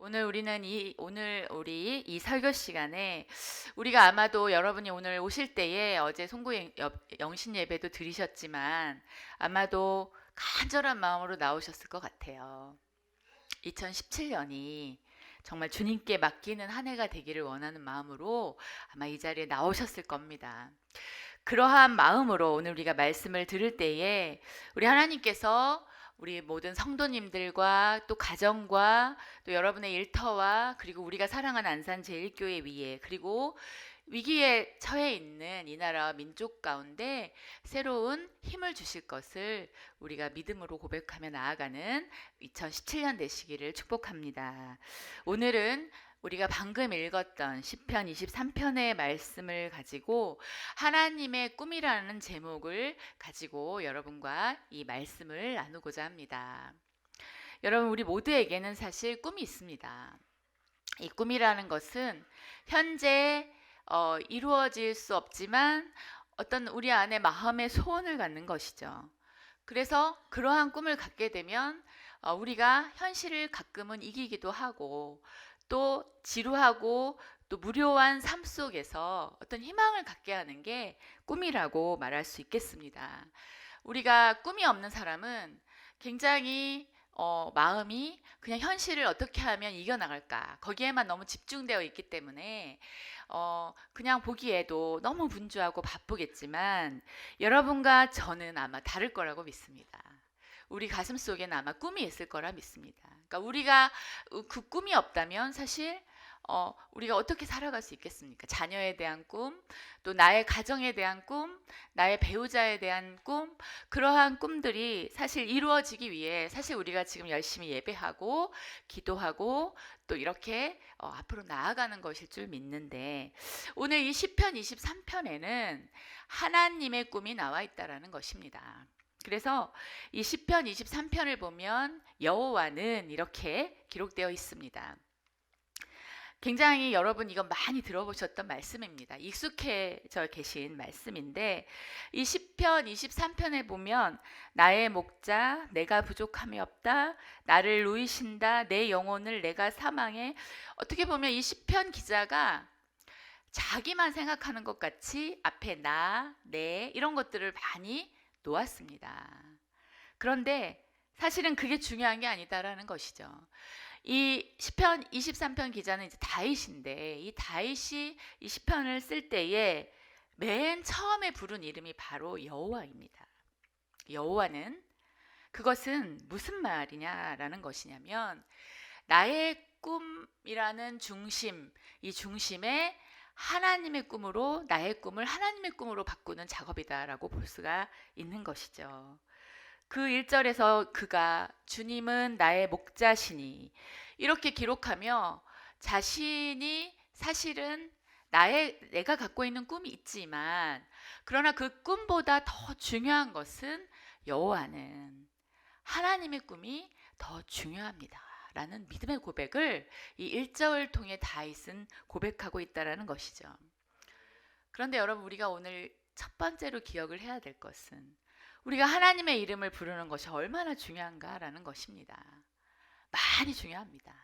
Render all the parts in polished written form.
오늘 우리 이 설교 시간에 우리가 아마도 여러분이 오늘 오실 때에 어제 영신 예배도 드리셨지만 아마도 간절한 마음으로 나오셨을 것 같아요. 2017년이 정말 주님께 맡기는 한 해가 되기를 원하는 마음으로 아마 이 자리에 나오셨을 겁니다. 그러한 마음으로 오늘 우리가 말씀을 들을 때에 우리 하나님께서 우리 모든 성도님들과 또 가정과 또 여러분의 일터와 그리고 우리가 사랑하는 안산 제일교회 위에 그리고 위기에 처해 있는 이 나라와 민족 가운데 새로운 힘을 주실 것을 우리가 믿음으로 고백하며 나아가는 2017년 되시기를 축복합니다. 오늘은 우리가 방금 읽었던 시편 23편의 말씀을 가지고 하나님의 꿈이라는 제목을 가지고 여러분과 이 말씀을 나누고자 합니다. 여러분, 우리 모두에게는 사실 꿈이 있습니다. 이 꿈이라는 것은 현재 이루어질 수 없지만 어떤 우리 안에 마음의 소원을 갖는 것이죠. 그래서 그러한 꿈을 갖게 되면 우리가 현실을 가끔은 이기기도 하고 또 지루하고 또 무료한 삶 속에서 어떤 희망을 갖게 하는 게 꿈이라고 말할 수 있겠습니다. 우리가 꿈이 없는 사람은 굉장히 마음이 그냥 현실을 어떻게 하면 이겨나갈까 거기에만 너무 집중되어 있기 때문에 그냥 보기에도 너무 분주하고 바쁘겠지만 여러분과 저는 아마 다를 거라고 믿습니다. 우리 가슴 속에는 아마 꿈이 있을 거라 믿습니다. 그러니까 우리가 그 꿈이 없다면 사실 우리가 어떻게 살아갈 수 있겠습니까? 자녀에 대한 꿈, 또 나의 가정에 대한 꿈, 나의 배우자에 대한 꿈, 그러한 꿈들이 사실 이루어지기 위해 사실 우리가 지금 열심히 예배하고 기도하고 또 이렇게 앞으로 나아가는 것일 줄 믿는데 오늘 이 시편 23편에는 하나님의 꿈이 나와 있다라는 것입니다. 그래서 이 시편 23편을 보면 여호와는 이렇게 기록되어 있습니다. 굉장히 여러분 이거 많이 들어보셨던 말씀입니다. 익숙해져 계신 말씀인데 이 시편 23편에 보면 나의 목자 내가 부족함이 없다 나를 누이신다 내 영혼을 내가 사망해 어떻게 보면 이 시편 기자가 자기만 생각하는 것 같이 앞에 나, 내 이런 것들을 많이 놓았습니다. 그런데 사실은 그게 중요한 게 아니다라는 것이죠. 이 시편 23편 기자는 이제 다윗인데 이 다윗이 이 시편을 쓸 때에 맨 처음에 부른 이름이 바로 여호와입니다. 여호와는 그것은 무슨 말이냐라는 것이냐면 나의 꿈이라는 중심, 이 중심에 하나님의 꿈으로 나의 꿈을 하나님의 꿈으로 바꾸는 작업이다라고 볼 수가 있는 것이죠. 그 1절에서 그가 주님은 나의 목자시니 이렇게 기록하며 자신이 사실은 내가 갖고 있는 꿈이 있지만 그러나 그 꿈보다 더 중요한 것은 여호와는 하나님의 꿈이 더 중요합니다. 라는 믿음의 고백을 이 1절을 통해 다윗은 고백하고 있다라는 것이죠. 그런데 여러분 우리가 오늘 첫 번째로 기억을 해야 될 것은 우리가 하나님의 이름을 부르는 것이 얼마나 중요한가라는 것입니다. 많이 중요합니다.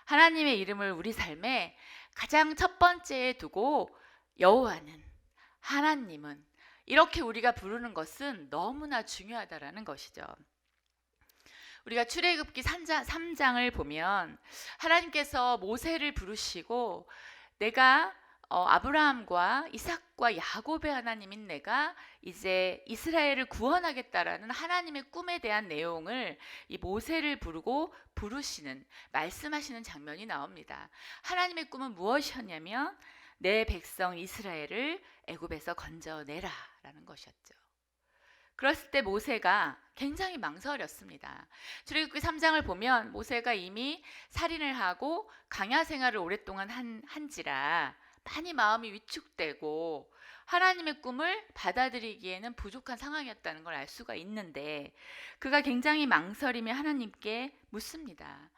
하나님의 이름을 우리 삶에 가장 첫 번째에 두고 여호와는 하나님은 이렇게 우리가 부르는 것은 너무나 중요하다라는 것이죠. 우리가 출애굽기 3장을 보면 하나님께서 모세를 부르시고 내가 아브라함과 이삭과 야곱의 하나님인 내가 이제 이스라엘을 구원하겠다라는 하나님의 꿈에 대한 내용을 이 모세를 부르시는 말씀하시는 장면이 나옵니다. 하나님의 꿈은 무엇이었냐면 내 백성 이스라엘을 애굽에서 건져내라 라는 것이었죠. 그랬을 때 모세가 굉장히 망설였습니다. 출애굽기 3장을 보면 모세가 이미 살인을 하고 강야 생활을 오랫동안 한지라 많이 마음이 위축되고 하나님의 꿈을 받아들이기에는 부족한 상황이었다는 걸 알 수가 있는데 그가 굉장히 망설이며 하나님께 묻습니다.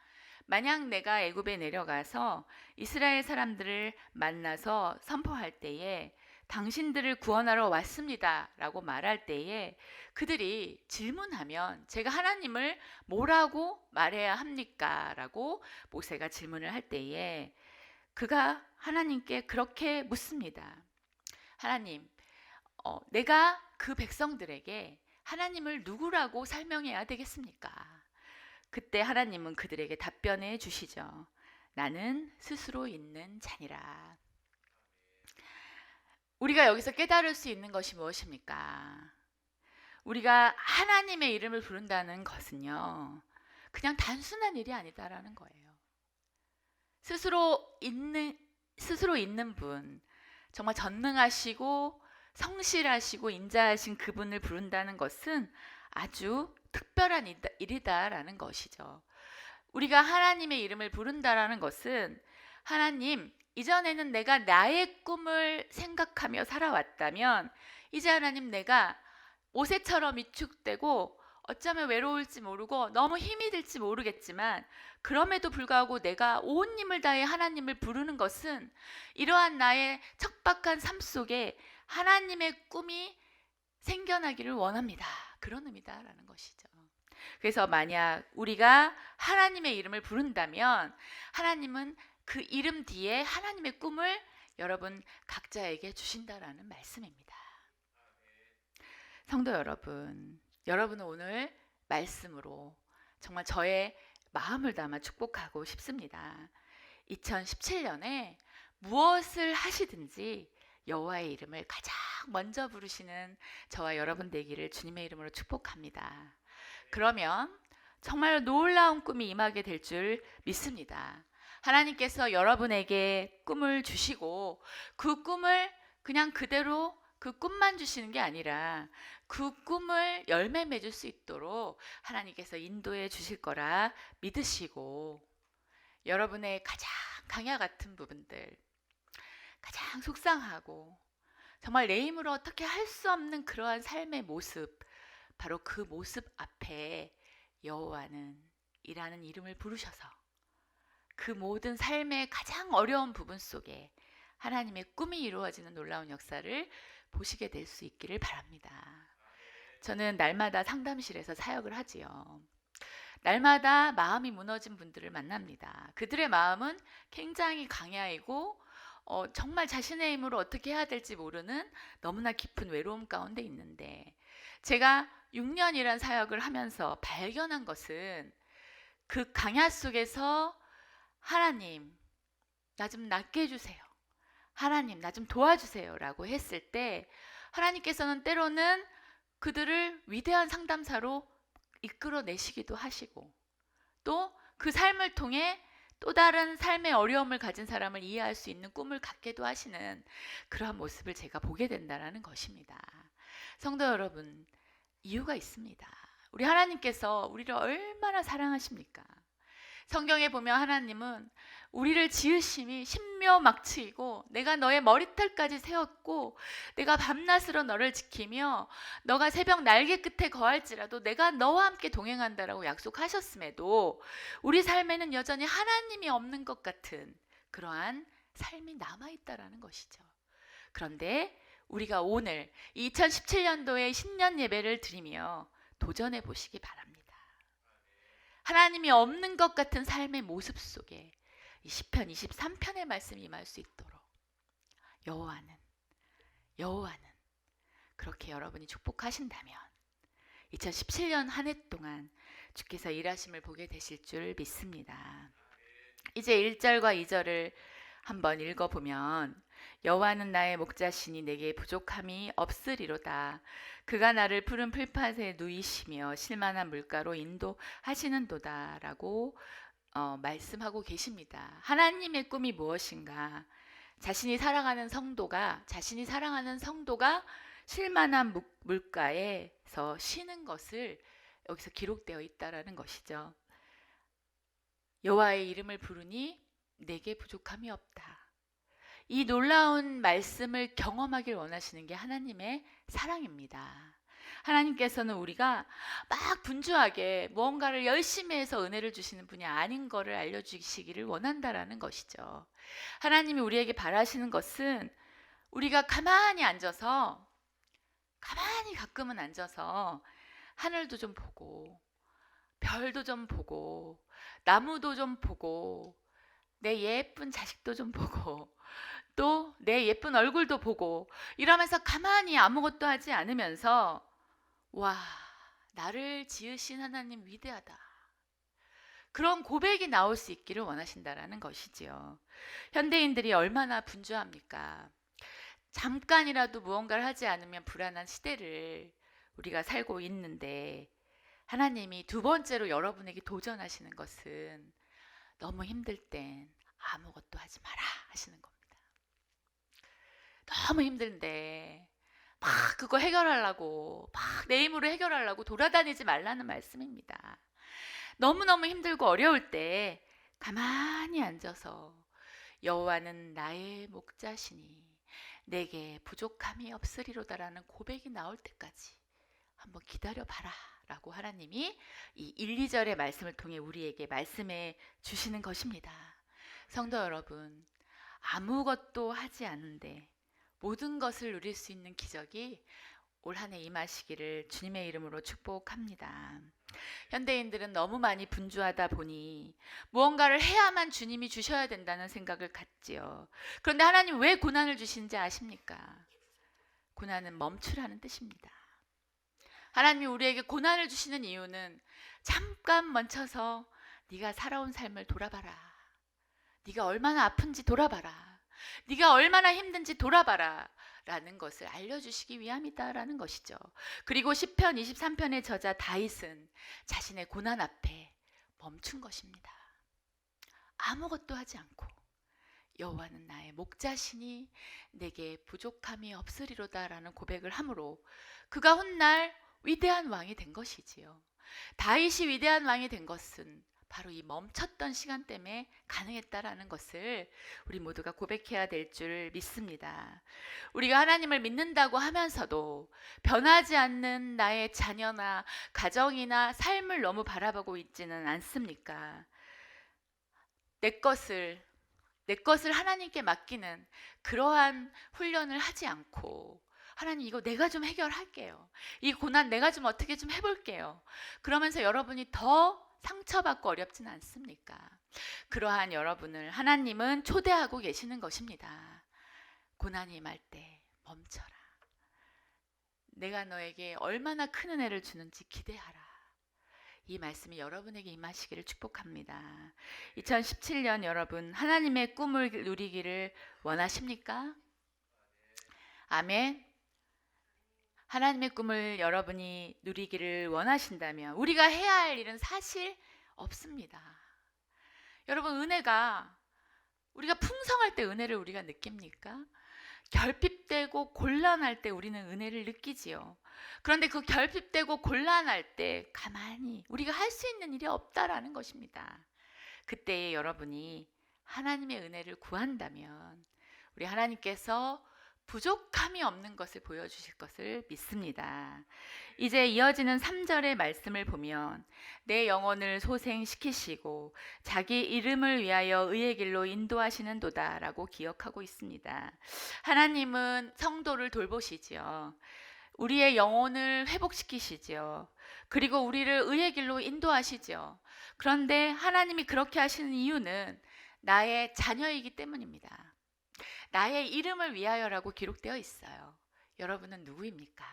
만약 내가 애굽에 내려가서 이스라엘 사람들을 만나서 선포할 때에 당신들을 구원하러 왔습니다 라고 말할 때에 그들이 질문하면 제가 하나님을 뭐라고 말해야 합니까? 라고 모세가 질문을 할 때에 그가 하나님께 그렇게 묻습니다. 하나님, 내가 그 백성들에게 하나님을 누구라고 설명해야 되겠습니까? 그때 하나님은 그들에게 답변해 주시죠. 나는 스스로 있는 자니라. 우리가 여기서 깨달을 수 있는 것이 무엇입니까? 우리가 하나님의 이름을 부른다는 것은요, 그냥 단순한 일이 아니다라는 거예요. 스스로 있는 분, 정말 전능하시고 성실하시고 인자하신 그분을 부른다는 것은 아주 특별한 일이다라는 것이죠. 우리가 하나님의 이름을 부른다라는 것은 하나님, 이전에는 내가 나의 꿈을 생각하며 살아왔다면 이제 하나님 내가 모세처럼 위축되고 어쩌면 외로울지 모르고 너무 힘이 들지 모르겠지만 그럼에도 불구하고 내가 온 힘을 다해 하나님을 부르는 것은 이러한 나의 척박한 삶 속에 하나님의 꿈이 생겨나기를 원합니다. 그런 의미다라는 것이죠. 그래서 만약 우리가 하나님의 이름을 부른다면 하나님은 그 이름 뒤에 하나님의 꿈을 여러분 각자에게 주신다라는 말씀입니다. 성도 여러분, 여러분은 오늘 말씀으로 정말 저의 마음을 담아 축복하고 싶습니다. 2017년에 무엇을 하시든지 여호와의 이름을 가장 먼저 부르시는 저와 여러분 되기를 주님의 이름으로 축복합니다. 그러면 정말 놀라운 꿈이 임하게 될 줄 믿습니다. 하나님께서 여러분에게 꿈을 주시고 그 꿈을 그냥 그대로 그 꿈만 주시는 게 아니라 그 꿈을 열매 맺을 수 있도록 하나님께서 인도해 주실 거라 믿으시고 여러분의 가장 강야 같은 부분들, 가장 속상하고 정말 내 힘으로 어떻게 할 수 없는 그러한 삶의 모습, 바로 그 모습 앞에 여호와는 이라는 이름을 부르셔서 그 모든 삶의 가장 어려운 부분 속에 하나님의 꿈이 이루어지는 놀라운 역사를 보시게 될 수 있기를 바랍니다. 저는 날마다 상담실에서 사역을 하지요. 날마다 마음이 무너진 분들을 만납니다. 그들의 마음은 굉장히 강야이고 정말 자신의 힘으로 어떻게 해야 될지 모르는 너무나 깊은 외로움 가운데 있는데 제가 6년이란 사역을 하면서 발견한 것은 그 강야 속에서 하나님, 나 좀 낫게 해주세요. 하나님, 나 좀 도와주세요. 라고 했을 때 하나님께서는 때로는 그들을 위대한 상담사로 이끌어내시기도 하시고 또 그 삶을 통해 또 다른 삶의 어려움을 가진 사람을 이해할 수 있는 꿈을 갖게도 하시는 그러한 모습을 제가 보게 된다는 것입니다. 성도 여러분, 이유가 있습니다. 우리 하나님께서 우리를 얼마나 사랑하십니까? 성경에 보면 하나님은 우리를 지으심이 신묘막측이고 내가 너의 머리털까지 세웠고 내가 밤낮으로 너를 지키며 너가 새벽 날개 끝에 거할지라도 내가 너와 함께 동행한다라고 약속하셨음에도 우리 삶에는 여전히 하나님이 없는 것 같은 그러한 삶이 남아있다라는 것이죠. 그런데 우리가 오늘 2017년도에 신년 예배를 드리며 도전해 보시기 바랍니다. 하나님이 없는 것 같은 삶의 모습 속에 이 시편 23편의 말씀이 임할 수 있도록 여호와는 그렇게 여러분이 축복하신다면 2017년 한 해 동안 주께서 일하심을 보게 되실 줄 믿습니다. 이제 1절과 2절을 한번 읽어보면 여호와는 나의 목자시니 내게 부족함이 없으리로다. 그가 나를 푸른 풀밭에 누이시며 실만한 물가로 인도하시는도다 라고 말씀하고 계십니다. 하나님의 꿈이 무엇인가? 자신이 사랑하는 성도가 실만한 물가에서 쉬는 것을 여기서 기록되어 있다라는 것이죠. 여호와의 이름을 부르니 내게 부족함이 없다. 이 놀라운 말씀을 경험하길 원하시는 게 하나님의 사랑입니다. 하나님께서는 우리가 막 분주하게 무언가를 열심히 해서 은혜를 주시는 분이 아닌 것을 알려주시기를 원한다라는 것이죠. 하나님이 우리에게 바라시는 것은 우리가 가만히 앉아서, 가만히 가끔은 앉아서 하늘도 좀 보고, 별도 좀 보고, 나무도 좀 보고, 내 예쁜 자식도 좀 보고, 또 내 예쁜 얼굴도 보고, 이러면서 가만히 아무것도 하지 않으면서, 와, 나를 지으신 하나님 위대하다, 그런 고백이 나올 수 있기를 원하신다라는 것이지요. 현대인들이 얼마나 분주합니까? 잠깐이라도 무언가를 하지 않으면 불안한 시대를 우리가 살고 있는데, 하나님이 두 번째로 여러분에게 도전하시는 것은 너무 힘들 땐 아무것도 하지 마라 하시는 겁니다. 너무 힘든데 막 그거 해결하려고, 막 내 힘으로 해결하려고 돌아다니지 말라는 말씀입니다. 너무너무 힘들고 어려울 때 가만히 앉아서 여호와는 나의 목자시니 내게 부족함이 없으리로다라는 고백이 나올 때까지 한번 기다려봐라 라고 하나님이 이 1, 2절의 말씀을 통해 우리에게 말씀해 주시는 것입니다. 성도 여러분, 아무것도 하지 않은데 모든 것을 누릴 수 있는 기적이 올 한 해 임하시기를 주님의 이름으로 축복합니다. 현대인들은 너무 많이 분주하다 보니 무언가를 해야만 주님이 주셔야 된다는 생각을 갖지요. 그런데 하나님 왜 고난을 주시는지 아십니까? 고난은 멈추라는 뜻입니다. 하나님이 우리에게 고난을 주시는 이유는 잠깐 멈춰서 네가 살아온 삶을 돌아봐라, 네가 얼마나 아픈지 돌아봐라, 네가 얼마나 힘든지 돌아봐라 라는 것을 알려주시기 위함이다라는 것이죠. 그리고 시편 23편의 저자 다윗은 자신의 고난 앞에 멈춘 것입니다. 아무것도 하지 않고 여호와는 나의 목자시니 내게 부족함이 없으리로다라는 고백을 함으로 그가 훗날 위대한 왕이 된 것이지요. 다윗이 위대한 왕이 된 것은 바로 이 멈췄던 시간 때문에 가능했다라는 것을 우리 모두가 고백해야 될 줄 믿습니다. 우리가 하나님을 믿는다고 하면서도 변하지 않는 나의 자녀나 가정이나 삶을 너무 바라보고 있지는 않습니까? 내 것을 하나님께 맡기는 그러한 훈련을 하지 않고, 하나님 이거 내가 좀 해결할게요, 이 고난 내가 좀 어떻게 좀 해볼게요, 그러면서 여러분이 더 상처받고 어렵지는 않습니까? 그러한 여러분을 하나님은 초대하고 계시는 것입니다. 고난이 임할 때 멈춰라. 내가 너에게 얼마나 큰 은혜를 주는지 기대하라. 이 말씀이 여러분에게 임하시기를 축복합니다. 2017년 여러분, 하나님의 꿈을 누리기를 원하십니까? 아멘. 하나님의 꿈을 여러분이 누리기를 원하신다면 우리가 해야 할 일은 사실 없습니다. 여러분, 은혜가, 우리가 풍성할 때 은혜를 우리가 느낍니까? 결핍되고 곤란할 때 우리는 은혜를 느끼지요. 그런데 그 결핍되고 곤란할 때 가만히 우리가 할 수 있는 일이 없다라는 것입니다. 그때에 여러분이 하나님의 은혜를 구한다면 우리 하나님께서 부족함이 없는 것을 보여주실 것을 믿습니다. 이제 이어지는 3절의 말씀을 보면 내 영혼을 소생시키시고 자기 이름을 위하여 의의 길로 인도하시는 도다라고 기억하고 있습니다. 하나님은 성도를 돌보시지요. 우리의 영혼을 회복시키시지요. 그리고 우리를 의의 길로 인도하시지요. 그런데 하나님이 그렇게 하시는 이유는 나의 자녀이기 때문입니다. 나의 이름을 위하여라고 기록되어 있어요. 여러분은 누구입니까?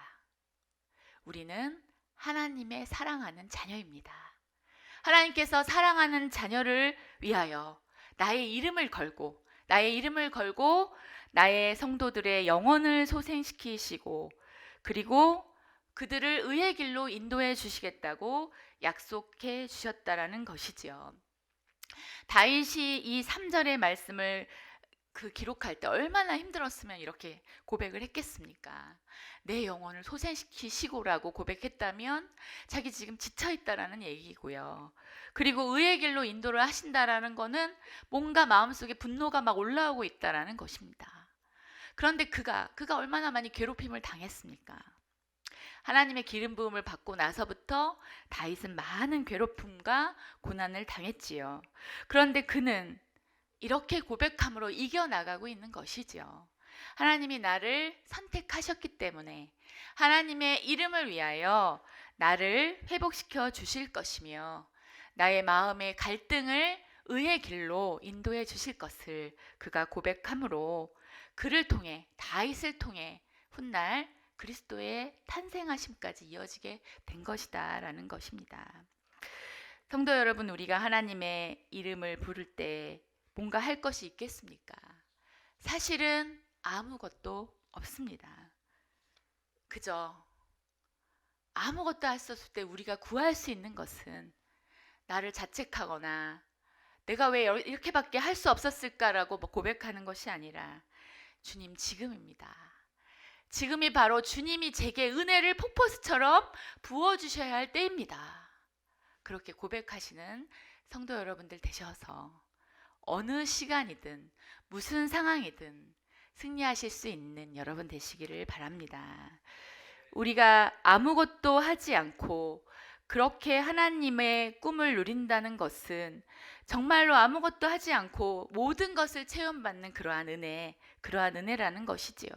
우리는 하나님의 사랑하는 자녀입니다. 하나님께서 사랑하는 자녀를 위하여 나의 이름을 걸고 나의 성도들의 영혼을 소생시키시고 그리고 그들을 의의 길로 인도해 주시겠다고 약속해 주셨다라는 것이지요. 다윗이 이 3절의 말씀을 기록할 때 얼마나 힘들었으면 이렇게 고백을 했겠습니까? 내 영혼을 소생시키시고라고 고백했다면 자기 지금 지쳐있다라는 얘기고요. 그리고 의의 길로 인도를 하신다라는 거는 뭔가 마음속에 분노가 막 올라오고 있다라는 것입니다. 그런데 그가 얼마나 많이 괴롭힘을 당했습니까? 하나님의 기름 부음을 받고 나서부터 다윗은 많은 괴롭힘과 고난을 당했지요. 그런데 그는 이렇게 고백함으로 이겨나가고 있는 것이지요. 하나님이 나를 선택하셨기 때문에 하나님의 이름을 위하여 나를 회복시켜 주실 것이며 나의 마음의 갈등을 의의 길로 인도해 주실 것을 그가 고백함으로 그를 통해 다윗을 통해 훗날 그리스도의 탄생하심까지 이어지게 된 것이다 라는 것입니다. 성도 여러분, 우리가 하나님의 이름을 부를 때 뭔가 할 것이 있겠습니까? 사실은 아무것도 없습니다. 그저 아무것도 할 수 없을 때 우리가 구할 수 있는 것은 나를 자책하거나 내가 왜 이렇게밖에 할 수 없었을까라고 고백하는 것이 아니라 주님 지금입니다. 지금이 바로 주님이 제게 은혜를 폭포수처럼 부어주셔야 할 때입니다. 그렇게 고백하시는 성도 여러분들 되셔서 어느 시간이든 무슨 상황이든 승리하실 수 있는 여러분 되시기를 바랍니다. 우리가 아무것도 하지 않고 그렇게 하나님의 꿈을 누린다는 것은 정말로 아무것도 하지 않고 모든 것을 체험받는 그러한 은혜라는 것이지요.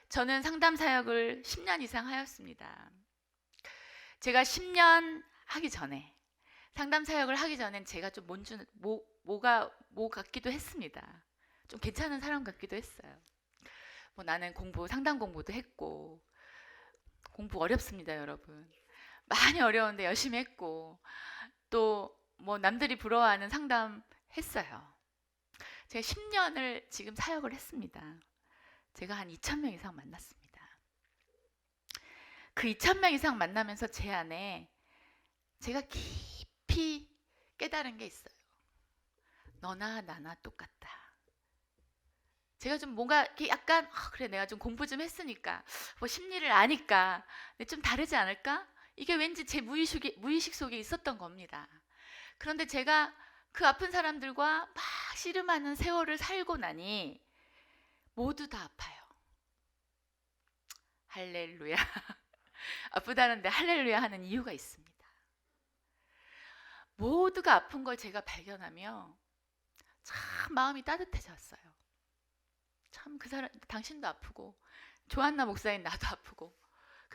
저는 상담 사역을 10년 이상 하였습니다. 제가 10년 하기 전에, 상담 사역을 하기 전엔 제가 좀 뭐 같기도 했습니다. 좀 괜찮은 사람 같기도 했어요. 나는 상담 공부도 했고, 공부 어렵습니다, 여러분. 많이 어려운데 열심히 했고, 또 남들이 부러워하는 상담 했어요. 제가 10년을 지금 사역을 했습니다. 제가 한 2,000명 이상 만났습니다. 그 2,000명 이상 만나면서 제 안에 제가 깊이 깨달은 게 있어요. 너나 나나 똑같다. 제가 좀 뭔가 약간 그래 내가 좀 공부 좀 했으니까 심리를 아니까 좀 다르지 않을까? 이게 왠지 제 무의식 속에 있었던 겁니다. 그런데 제가 그 아픈 사람들과 막 씨름하는 세월을 살고 나니 모두 다 아파요. 할렐루야. 아프다는데 할렐루야 하는 이유가 있습니다. 모두가 아픈 걸 제가 발견하며 참 마음이 따뜻해졌어요. 참 그 사람, 당신도 아프고 조한나 목사님 나도 아프고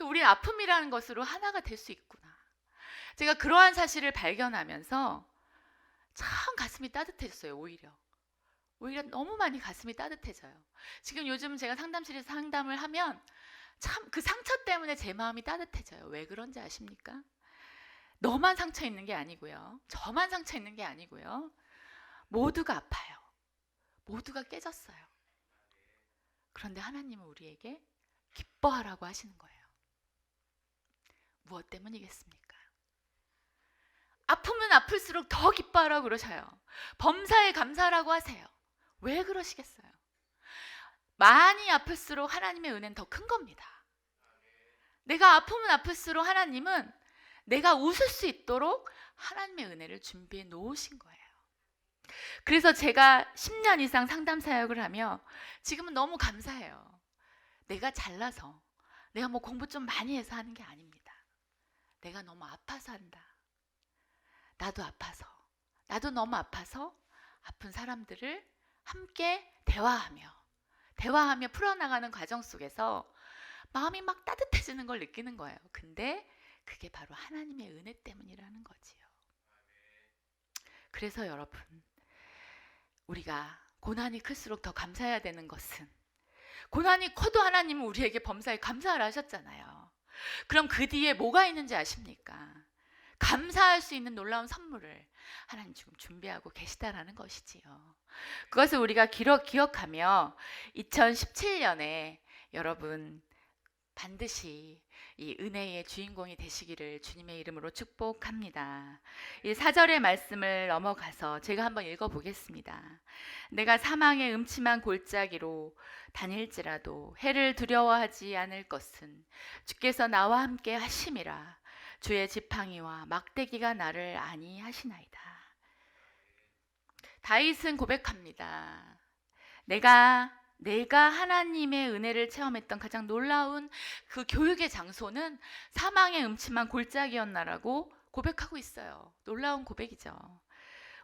우리 아픔이라는 것으로 하나가 될 수 있구나. 제가 그러한 사실을 발견하면서 참 가슴이 따뜻해졌어요. 오히려 너무 많이 가슴이 따뜻해져요. 지금 요즘 제가 상담실에서 상담을 하면 참 그 상처 때문에 제 마음이 따뜻해져요. 왜 그런지 아십니까? 너만 상처 있는 게 아니고요. 저만 상처 있는 게 아니고요. 모두가 아파요. 모두가 깨졌어요. 그런데 하나님은 우리에게 기뻐하라고 하시는 거예요. 무엇 때문이겠습니까? 아프면 아플수록 더 기뻐하라고 그러셔요. 범사에 감사하라고 하세요. 왜 그러시겠어요? 많이 아플수록 하나님의 은혜는 더 큰 겁니다. 내가 아프면 아플수록 하나님은 내가 웃을 수 있도록 하나님의 은혜를 준비해 놓으신 거예요. 그래서 제가 10년 이상 상담 사역을 하며 지금은 너무 감사해요. 내가 잘나서 내가 공부 좀 많이 해서 하는 게 아닙니다. 내가 너무 아파서 한다. 나도 아파서, 나도 너무 아파서 아픈 사람들을 함께 대화하며 풀어나가는 과정 속에서 마음이 막 따뜻해지는 걸 느끼는 거예요. 근데 그게 바로 하나님의 은혜 때문이라는 거지요. 그래서 여러분, 우리가 고난이 클수록 더 감사해야 되는 것은, 고난이 커도 하나님은 우리에게 범사에 감사를 하셨잖아요. 그럼 그 뒤에 뭐가 있는지 아십니까? 감사할 수 있는 놀라운 선물을 하나님 지금 준비하고 계시다라는 것이지요. 그것을 우리가 기억하며 2017년에 여러분 반드시 이 은혜의 주인공이 되시기를 주님의 이름으로 축복합니다. 이 4절의 말씀을 넘어가서 제가 한번 읽어보겠습니다. 내가 사망의 음침한 골짜기로 다닐지라도 해를 두려워하지 않을 것은 주께서 나와 함께 하심이라. 주의 지팡이와 막대기가 나를 안위하시나이다. 다윗은 고백합니다. 내가 하나님의 은혜를 체험했던 가장 놀라운 그 교육의 장소는 사망의 음침한 골짜기였나라고 고백하고 있어요. 놀라운 고백이죠.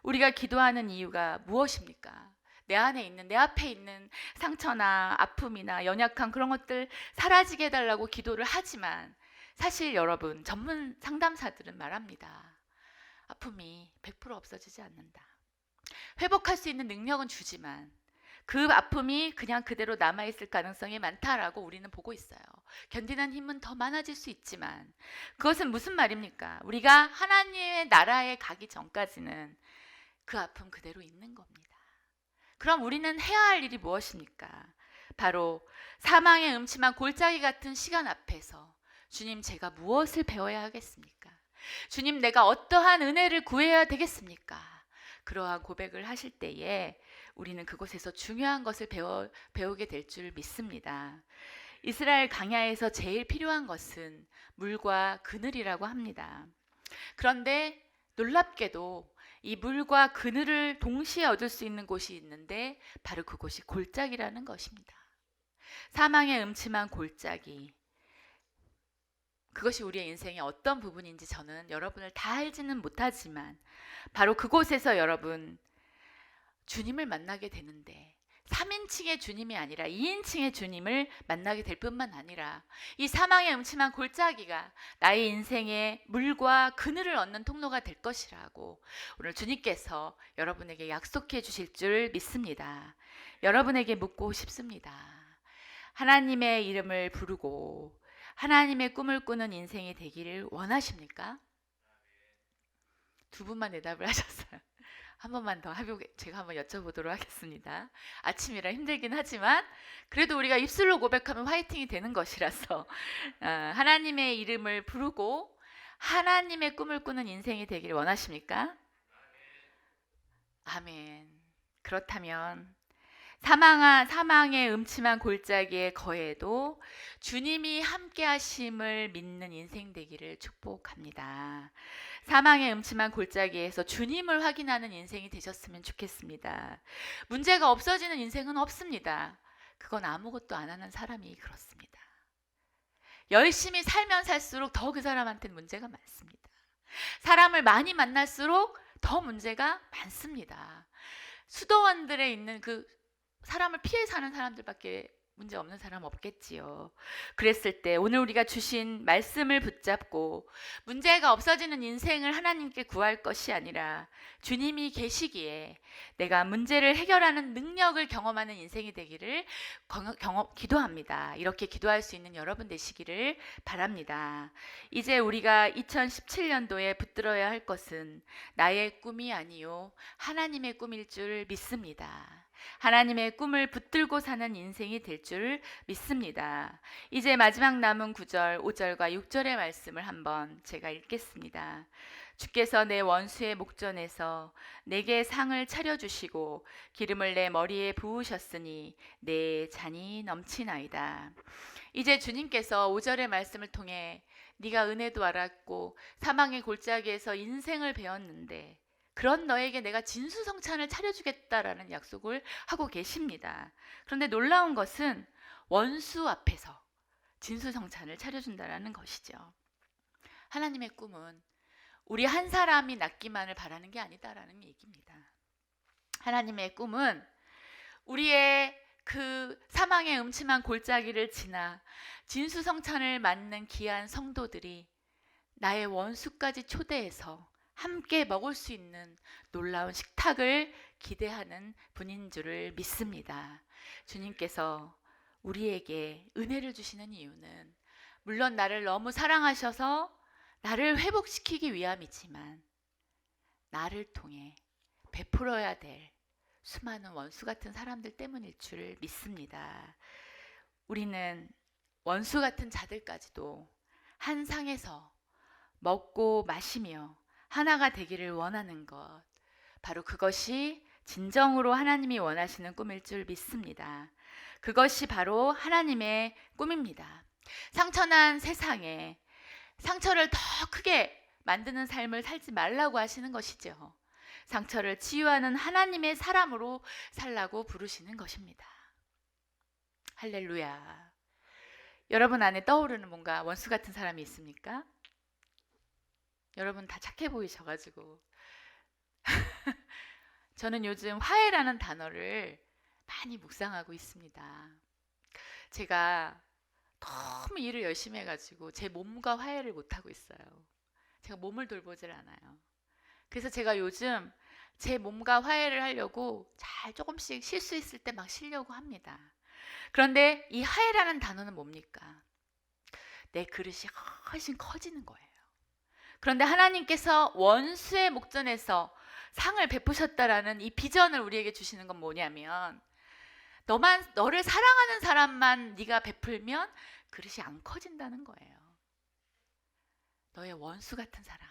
우리가 기도하는 이유가 무엇입니까? 내 안에 있는, 내 앞에 있는 상처나 아픔이나 연약한 그런 것들 사라지게 해달라고 기도를 하지만 사실 여러분, 전문 상담사들은 말합니다. 아픔이 100% 없어지지 않는다. 회복할 수 있는 능력은 주지만 그 아픔이 그냥 그대로 남아있을 가능성이 많다라고 우리는 보고 있어요. 견디는 힘은 더 많아질 수 있지만 그것은 무슨 말입니까? 우리가 하나님의 나라에 가기 전까지는 그 아픔 그대로 있는 겁니다. 그럼 우리는 해야 할 일이 무엇입니까? 바로 사망의 음침한 골짜기 같은 시간 앞에서 주님, 제가 무엇을 배워야 하겠습니까? 주님, 내가 어떠한 은혜를 구해야 되겠습니까? 그러한 고백을 하실 때에 우리는 그곳에서 중요한 것을 배우게 될 줄 믿습니다. 이스라엘 광야에서 제일 필요한 것은 물과 그늘이라고 합니다. 그런데 놀랍게도 이 물과 그늘을 동시에 얻을 수 있는 곳이 있는데 바로 그곳이 골짜기라는 것입니다. 사망의 음침한 골짜기. 그것이 우리의 인생의 어떤 부분인지 저는 여러분을 다 알지는 못하지만 바로 그곳에서 여러분 주님을 만나게 되는데 3인칭의 주님이 아니라 2인칭의 주님을 만나게 될 뿐만 아니라 이 사망의 음침한 골짜기가 나의 인생의 물과 그늘을 얻는 통로가 될 것이라고 오늘 주님께서 여러분에게 약속해 주실 줄 믿습니다. 여러분에게 묻고 싶습니다. 하나님의 이름을 부르고 하나님의 꿈을 꾸는 인생이 되기를 원하십니까? 두 분만 대답을 하셨어요. 한 번만 더 제가 한번 여쭤보도록 하겠습니다. 아침이라 힘들긴 하지만 그래도 우리가 입술로 고백하면 화이팅이 되는 것이라서 하나님의 이름을 부르고 하나님의 꿈을 꾸는 인생이 되기를 원하십니까? 아멘. 그렇다면 사망의 음침한 골짜기에 거해도 주님이 함께 하심을 믿는 인생 되기를 축복합니다. 사망의 음침한 골짜기에서 주님을 확인하는 인생이 되셨으면 좋겠습니다. 문제가 없어지는 인생은 없습니다. 그건 아무것도 안 하는 사람이 그렇습니다. 열심히 살면 살수록 더 그 사람한테는 문제가 많습니다. 사람을 많이 만날수록 더 문제가 많습니다. 수도원들에 있는 그 사람을 피해 사는 사람들밖에 문제 없는 사람 없겠지요. 그랬을 때 오늘 우리가 주신 말씀을 붙잡고 문제가 없어지는 인생을 하나님께 구할 것이 아니라 주님이 계시기에 내가 문제를 해결하는 능력을 경험하는 인생이 되기를 기도합니다. 이렇게 기도할 수 있는 여러분 되시기를 바랍니다. 이제 우리가 2017년도에 붙들어야 할 것은 나의 꿈이 아니요 하나님의 꿈일 줄 믿습니다. 하나님의 꿈을 붙들고 사는 인생이 될 줄 믿습니다. 이제 마지막 남은 9절, 5절과 6절의 말씀을 한번 제가 읽겠습니다. 주께서 내 원수의 목전에서 내게 상을 차려주시고 기름을 내 머리에 부으셨으니 내 잔이 넘치나이다. 이제 주님께서 5절의 말씀을 통해 네가 은혜도 알았고 사망의 골짜기에서 인생을 배웠는데 그런 너에게 내가 진수성찬을 차려주겠다라는 약속을 하고 계십니다. 그런데 놀라운 것은 원수 앞에서 진수성찬을 차려준다라는 것이죠. 하나님의 꿈은 우리 한 사람이 낫기만을 바라는 게 아니다라는 얘기입니다. 하나님의 꿈은 우리의 그 사망의 음침한 골짜기를 지나 진수성찬을 맞는 귀한 성도들이 나의 원수까지 초대해서 함께 먹을 수 있는 놀라운 식탁을 기대하는 분인 줄을 믿습니다. 주님께서 우리에게 은혜를 주시는 이유는 물론 나를 너무 사랑하셔서 나를 회복시키기 위함이지만 나를 통해 베풀어야 될 수많은 원수 같은 사람들 때문일 줄 믿습니다. 우리는 원수 같은 자들까지도 한 상에서 먹고 마시며 하나가 되기를 원하는 것, 바로 그것이 진정으로 하나님이 원하시는 꿈일 줄 믿습니다. 그것이 바로 하나님의 꿈입니다. 상처난 세상에 상처를 더 크게 만드는 삶을 살지 말라고 하시는 것이죠. 상처를 치유하는 하나님의 사람으로 살라고 부르시는 것입니다. 할렐루야. 여러분 안에 떠오르는 뭔가 원수 같은 사람이 있습니까? 여러분 다 착해 보이셔가지고 저는 요즘 화해라는 단어를 많이 묵상하고 있습니다. 제가 너무 일을 열심히 해가지고 제 몸과 화해를 못하고 있어요. 제가 몸을 돌보질 않아요. 그래서 제가 요즘 제 몸과 화해를 하려고 잘 조금씩 쉴 수 있을 때 막 쉬려고 합니다. 그런데 이 화해라는 단어는 뭡니까? 내 그릇이 훨씬 커지는 거예요. 그런데 하나님께서 원수의 목전에서 상을 베푸셨다라는 이 비전을 우리에게 주시는 건 뭐냐면, 너를 사랑하는 사람만 네가 베풀면 그릇이 안 커진다는 거예요. 너의 원수 같은 사람,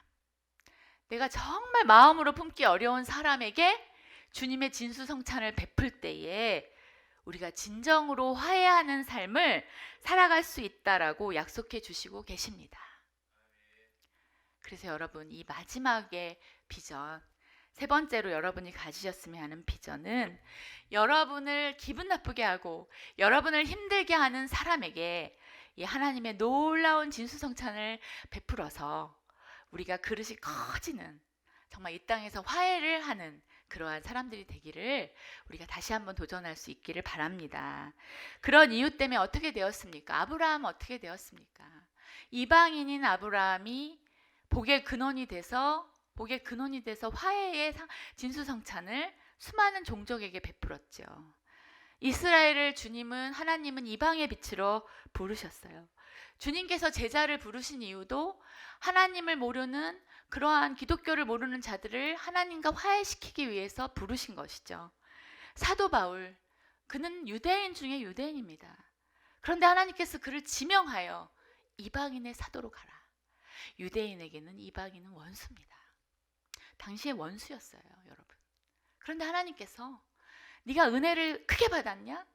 내가 정말 마음으로 품기 어려운 사람에게 주님의 진수성찬을 베풀 때에 우리가 진정으로 화해하는 삶을 살아갈 수 있다라고 약속해 주시고 계십니다. 그래서 여러분, 이 마지막의 비전, 세 번째로 여러분이 가지셨으면 하는 비전은, 여러분을 기분 나쁘게 하고 여러분을 힘들게 하는 사람에게 이 하나님의 놀라운 진수성찬을 베풀어서 우리가 그릇이 커지는, 정말 이 땅에서 화해를 하는 그러한 사람들이 되기를 우리가 다시 한번 도전할 수 있기를 바랍니다. 그런 이유 때문에 어떻게 되었습니까? 아브라함은 어떻게 되었습니까? 이방인인 아브라함이 복의 근원이 돼서 화해의 진수성찬을 수많은 종족에게 베풀었죠. 이스라엘을 하나님은 이방의 빛으로 부르셨어요. 주님께서 제자를 부르신 이유도 하나님을 모르는, 그러한 기독교를 모르는 자들을 하나님과 화해시키기 위해서 부르신 것이죠. 사도 바울, 그는 유대인 중에 유대인입니다. 그런데 하나님께서 그를 지명하여 이방인의 사도로 가라. 유대인에게는 이방인은 원수입니다. 당시에 원수였어요, 여러분. 그런데 하나님께서 네가 은혜를 크게 받았냐?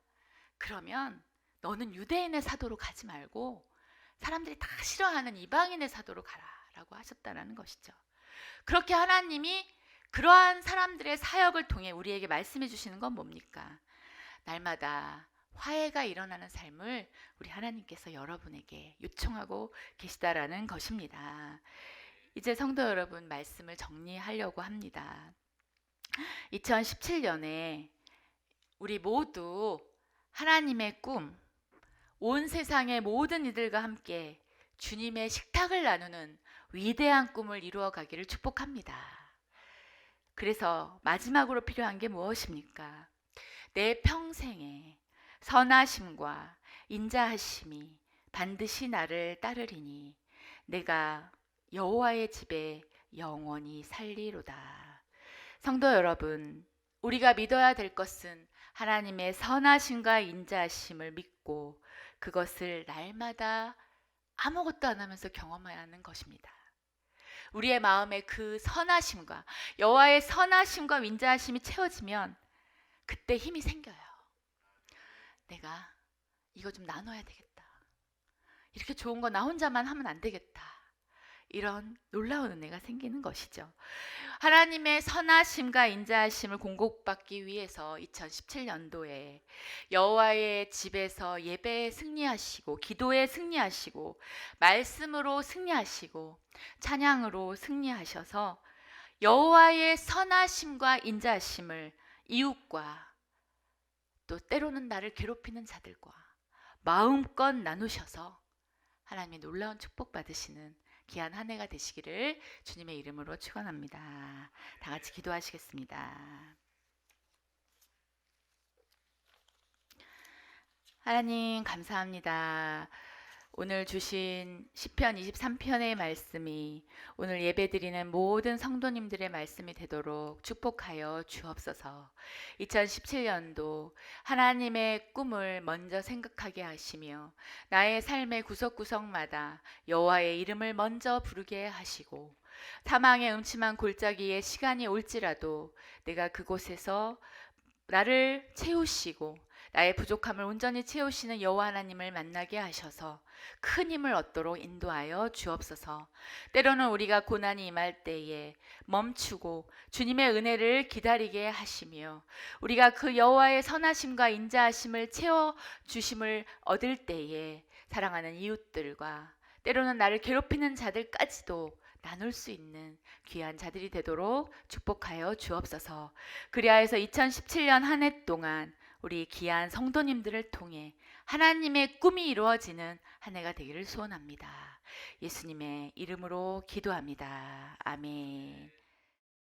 그러면 너는 유대인의 사도로 가지 말고 사람들이 다 싫어하는 이방인의 사도로 가라라고 하셨다는 것이죠. 그렇게 하나님이 그러한 사람들의 사역을 통해 우리에게 말씀해 주시는 건 뭡니까? 날마다 화해가 일어나는 삶을 우리 하나님께서 여러분에게 요청하고 계시다라는 것입니다. 이제 성도 여러분, 말씀을 정리하려고 합니다. 2017년에 우리 모두 하나님의 꿈, 온 세상의 모든 이들과 함께 주님의 식탁을 나누는 위대한 꿈을 이루어 가기를 축복합니다. 그래서 마지막으로 필요한 게 무엇입니까? 내 평생에 선하심과 인자하심이 반드시 나를 따르리니 내가 여호와의 집에 영원히 살리로다. 성도 여러분, 우리가 믿어야 될 것은 하나님의 선하심과 인자하심을 믿고 그것을 날마다 아무것도 안 하면서 경험해야 하는 것입니다. 우리의 마음에 그 선하심과 여호와의 선하심과 인자하심이 채워지면 그때 힘이 생겨요. 내가 이거 좀 나눠야 되겠다. 이렇게 좋은 거 나 혼자만 하면 안 되겠다. 이런 놀라운 은혜가 생기는 것이죠. 하나님의 선하심과 인자하심을 공급받기 위해서 2017년도에 여호와의 집에서 예배에 승리하시고, 기도에 승리하시고, 말씀으로 승리하시고, 찬양으로 승리하셔서 여호와의 선하심과 인자하심을 이웃과 또 때로는 나를 괴롭히는 자들과 마음껏 나누셔서 하나님의 놀라운 축복 받으시는 귀한 한 해가 되시기를 주님의 이름으로 축원합니다. 다 같이 기도하시겠습니다. 하나님 감사합니다. 오늘 주신 시편 23편의 말씀이 오늘 예배드리는 모든 성도님들의 말씀이 되도록 축복하여 주옵소서. 2017년도 하나님의 꿈을 먼저 생각하게 하시며 나의 삶의 구석구석마다 여호와의 이름을 먼저 부르게 하시고, 사망의 음침한 골짜기에 시간이 올지라도 내가 그곳에서 나를 채우시고 나의 부족함을 온전히 채우시는 여호와 하나님을 만나게 하셔서 큰 힘을 얻도록 인도하여 주옵소서. 때로는 우리가 고난이 임할 때에 멈추고 주님의 은혜를 기다리게 하시며, 우리가 그 여호와의 선하심과 인자하심을 채워 주심을 얻을 때에 사랑하는 이웃들과 때로는 나를 괴롭히는 자들까지도 나눌 수 있는 귀한 자들이 되도록 축복하여 주옵소서. 그리하여서 2017년 한 해 동안 우리 귀한 성도님들을 통해 하나님의 꿈이 이루어지는 한 해가 되기를 소원합니다. 예수님의 이름으로 기도합니다. 아멘.